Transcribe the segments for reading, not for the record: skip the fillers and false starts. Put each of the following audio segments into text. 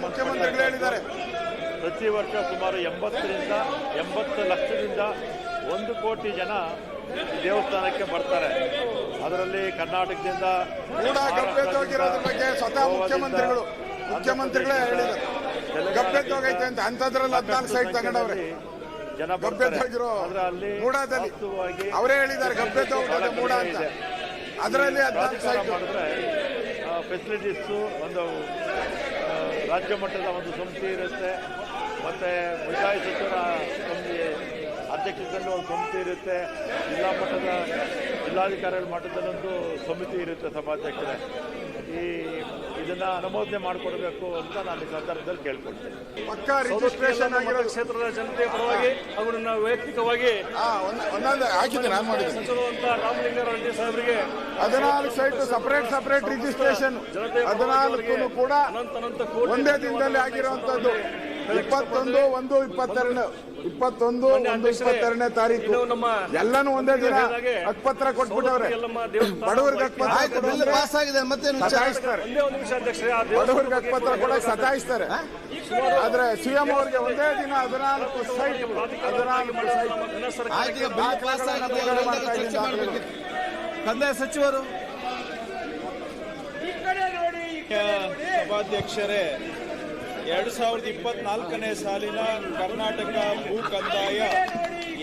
ಮುಖ್ಯಮಂತ್ರಿಗಳು ಹೇಳಿದ್ದಾರೆ. ಪ್ರತಿ ವರ್ಷ ಸುಮಾರು 80 ಲಕ್ಷದಿಂದ 1 ಕೋಟಿ ಜನ ದೇವಸ್ಥಾನಕ್ಕೆ ಬರ್ತಾರೆ. ಅದರಲ್ಲಿ ಕರ್ನಾಟಕದಿಂದ ಗಬ್ಬೆದ್ದೋಗಿರೋದ್ರ ಬಗ್ಗೆ ಸ್ವತಃ ಮುಖ್ಯಮಂತ್ರಿಗಳೇ ಹೇಳಿದ್ದಾರೆ. ಗಬ್ಬೆದ್ದೋಗೈತೆ ಅಂತ ಅಂಥದ್ರಲ್ಲಿ 14 ಸೈಟ್ ತಗೊಂಡವ್ರೆ. ಜನ ಗಬ್ಬೆದ್ದೋಗಿರೋ ಮೂಡಾದಲ್ಲಿ ಅವರೇ ಹೇಳಿದ್ದಾರೆ ಗಬ್ಬೆದ್ದೋಗಿದೆ ಮೂಡ ಅಂತ. ಅದರಲ್ಲಿ 14 ಸೈಟ್ ಮಾಡಿದ್ರೆ ಫೆಸಿಲಿಟೀಸು ಒಂದು ರಾಜ್ಯ ಮಟ್ಟದ ಒಂದು ಸಮಿತಿ ಇರುತ್ತೆ, ಮತ್ತು ಮುಜಾಯಿ ಸಚಿವರ ಅಧ್ಯಕ್ಷತೆಯಲ್ಲಿ ಒಂದು ಸಮಿತಿ ಇರುತ್ತೆ, ಜಿಲ್ಲಾ ಮಟ್ಟದ ಜಿಲ್ಲಾಧಿಕಾರಿಗಳ ಮಟ್ಟದಲ್ಲೊಂದು ಸಮಿತಿ ಇರುತ್ತೆ ಸಭಾಧ್ಯಕ್ಷರೇ. ಇದನ್ನ ಅನುಮೋದನೆ ಮಾಡಿಕೊಡ್ಬೇಕು ಅಂತ ನಾನು ಈ ಸಂದರ್ಭದಲ್ಲಿ ಕೇಳ್ಕೊಳ್ತೇನೆ. ಪಕ್ಕಾ ರಿಜಿಸ್ಟ್ರೇಷನ್ ಆಗಿರೋ ಕ್ಷೇತ್ರದ ಜನತೆಯ ಪರವಾಗಿ ಹಾಗೂ ನನ್ನ ವೈಯಕ್ತಿಕವಾಗಿ ಒಂದೊಂದು ಹಾಕಿದ್ದೀನಿ ನಾನು ಮಾಡಿದ್ದೀನಿ. ಸಚಿವರಾದಂಥ ರಾಮಲಿಂಗಾರೆಡ್ಡಿ ಸಾಹೇಬರಿಗೆ 14 ಸೈಟ್ ಸಪರೇಟ್ ರಿಜಿಸ್ಟ್ರೇಷನ್ 14 ಕೂಡ ಒಂದೇ ದಿನದಲ್ಲಿ ಆಗಿರುವಂತದ್ದು. 21/1/22 ತಾರೀಕು ಎಲ್ಲಾನು ಒಂದೇ ದಿನ ಹಕ್ಕುಪತ್ರ ಕೊಟ್ಬಿಟ್ಟವ್ರೆ. ಬಡವರಿಗೆ ಹಕ್ಕುಪತ್ರ ಪಾಸ್ ಆಗಿದೆ, ಮತ್ತೆ ಸತಾಯಿಸ್ತಾರೆ. ಬಡವರಿಗೆ ಹಕ್ಕುಪತ್ರ ಕೊಡಕ್ಕೆ ಸತಾಯಿಸ್ತಾರೆ. ಆದ್ರೆ ಸಿಎಂ ಅವರಿಗೆ ಒಂದೇ ದಿನ 14 ಸೈಟ್ ಕಂದಾಯ ಸಚಿವರು ಸಭಾಧ್ಯಕ್ಷರೇ, 2024ನೇ ಸಾಲಿನ ಕರ್ನಾಟಕ ಭೂ ಕಂದಾಯ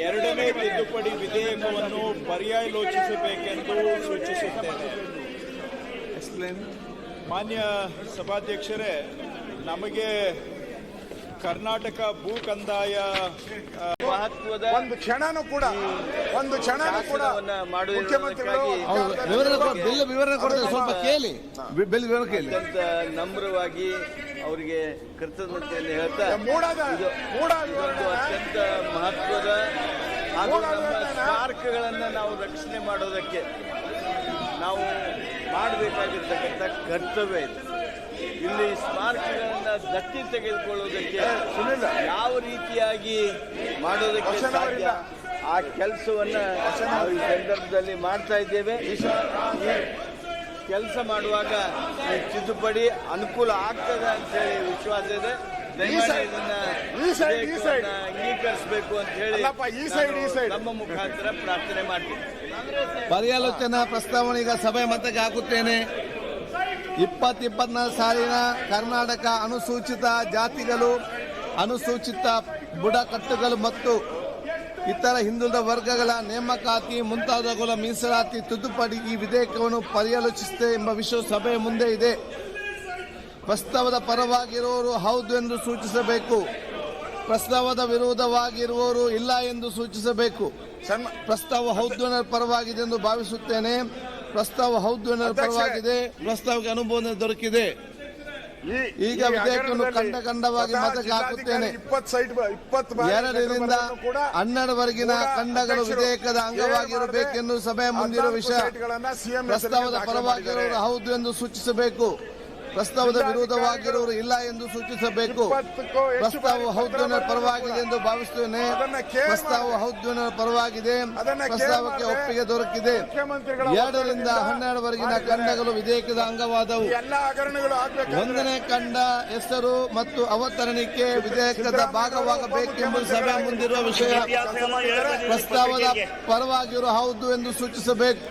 2ನೇ ತಿದ್ದುಪಡಿ ವಿಧೇಯಕವನ್ನು ಪರ್ಯಾಲೋಚಿಸಬೇಕೆಂದು ಸೂಚಿಸುತ್ತೇನೆ. ಮಾನ್ಯ ಸಭಾಧ್ಯಕ್ಷರೇ, ನಮಗೆ ಕರ್ನಾಟಕ ಭೂ ಕಂದಾಯ ಮಹತ್ವದ ಒಂದು ಕ್ಷಣನೂ ಕೂಡ ಮುಖ್ಯಮಂತ್ರಿಗಳು ವಿವರಣೆ ಕೊಡ್ತಾರೆ. ಸ್ವಲ್ಪ ಕೇಳಿ, ಬಿಲ್ ವಿವರಣೆ ಕೇಳಿ. ಅತ್ಯಂತ ನಮ್ರವಾಗಿ ಅವರಿಗೆ ಕೃತಜ್ಞತೆಯನ್ನು ಹೇಳ್ತಾ ಇದೊಂದು ಅತ್ಯಂತ ಮಹತ್ವದ ಹಾಗೂ ನಮ್ಮ ಸ್ಮಾರಕಗಳನ್ನು ನಾವು ರಕ್ಷಣೆ ಮಾಡೋದಕ್ಕೆ ನಾವು ಮಾಡಬೇಕಾಗಿರ್ತಕ್ಕಂಥ ಕರ್ತವ್ಯ ಇದೆ. ಇಲ್ಲಿ ಸ್ಮಾರಕಗಳನ್ನು ದತ್ತಿ ತೆಗೆದುಕೊಳ್ಳೋದಕ್ಕೆ ಯಾವ ರೀತಿಯಾಗಿ ಮಾಡೋದಕ್ಕೆ ಸಾಧ್ಯ ಆ ಕೆಲಸವನ್ನು ನಾವು ಈ ಸಂದರ್ಭದಲ್ಲಿ ಮಾಡ್ತಾ ಇದ್ದೇವೆ. ಈ ಕೆಲಸ ಮಾಡುವಾಗ ಈ ತಿದ್ದುಪಡಿ ಅನುಕೂಲ ಆಗ್ತದೆ ಅಂತ ಹೇಳಿ ವಿಶ್ವಾಸ ಇದೆ. ದಯಮಾಡಿ ಇದನ್ನ ಅಂಗೀಕರಿಸಬೇಕು ಅಂತ ಹೇಳಿ ನಮ್ಮ ಮುಖಾಂತರ ಪ್ರಾರ್ಥನೆ ಮಾಡ್ತೀನಿ. ಪರ್ಯಾಲೋಚನಾ ಪ್ರಸ್ತಾವನೆ ಈಗ ಸಭೆ ಮತಕ್ಕೆ ಹಾಕುತ್ತೇನೆ. 2024 ಸಾಲಿನ ಕರ್ನಾಟಕ ಅನುಸೂಚಿತ ಜಾತಿಗಳು, ಅನುಸೂಚಿತ ಬುಡಕಟ್ಟುಗಳು ಮತ್ತು ಇತರ ಹಿಂದುಳಿದ ವರ್ಗಗಳ ನೇಮಕಾತಿ ಮುಂತಾದವುಗಳ ಮೀಸಲಾತಿ ತಿದ್ದುಪಡಿ ಈ ವಿಧೇಯಕವನ್ನು ಪರ್ಯಾಲೋಚಿಸುತ್ತೆ ಎಂಬ ವಿಷಯ ಸಭೆಯ ಮುಂದೆ ಇದೆ. ಪ್ರಸ್ತಾವದ ಪರವಾಗಿರುವವರು ಹೌದು ಎಂದು ಸೂಚಿಸಬೇಕು. ಪ್ರಸ್ತಾವದ ವಿರೋಧವಾಗಿರುವವರು ಇಲ್ಲ ಎಂದು ಸೂಚಿಸಬೇಕು. ಪ್ರಸ್ತಾವ ಹೌದು ಪರವಾಗಿದೆ ಎಂದು ಭಾವಿಸುತ್ತೇನೆ. ಪ್ರಸ್ತಾವ ಹೌದು ಪರವಾಗಿದೆ. ಪ್ರಸ್ತಾವಕ್ಕೆ ಅನುಮೋದನೆ ದೊರಕಿದೆ. ಈಗ ವಿಧೇಯಕವನ್ನು ಖಂಡವಾಗಿ ಮತಕ್ಕೆ ಹಾಕುತ್ತೇನೆ. 2ರಿಂದ 12ವರೆಗಿನ ಖಂಡಗಳು ವಿಧೇಯಕದ ಅಂಗವಾಗಿರಬೇಕೆಂದು ಸಭೆಯ ಮುಂದಿರುವ ವಿಷಯ. ಪ್ರಸ್ತಾವದ ಪರವಾಗಿರುವವರು ಹೌದು ಎಂದು ಸೂಚಿಸಬೇಕು. ಪ್ರಸ್ತಾವದ ವಿರೋಧವಾಗಿರುವವರು ಇಲ್ಲ ಎಂದು ಸೂಚಿಸಬೇಕು. ಪ್ರಸ್ತಾವ ಹೌದು ಪರವಾಗಿದೆ ಎಂದು ಭಾವಿಸುತ್ತೇನೆ. ಪ್ರಸ್ತಾವ ಹೌದು ಪರವಾಗಿದೆ. ಪ್ರಸ್ತಾವಕ್ಕೆ ಒಪ್ಪಿಗೆ ದೊರಕಿದೆ. 2ರಿಂದ 12ವರೆಗಿನ ಖಂಡಗಳು ವಿಧೇಯಕದ ಅಂಗವಾದವು. 1ನೇ ಖಂಡ ಹೆಸರು ಮತ್ತು ಅವತರಣಿಕೆ ವಿಧೇಯಕದ ಭಾಗವಾಗಬೇಕೆಂಬುದು ಸಭೆ ಮುಂದಿರುವ ವಿಷಯ. ಪ್ರಸ್ತಾವದ ಪರವಾಗಿರುವ ಹೌದು ಎಂದು ಸೂಚಿಸಬೇಕು.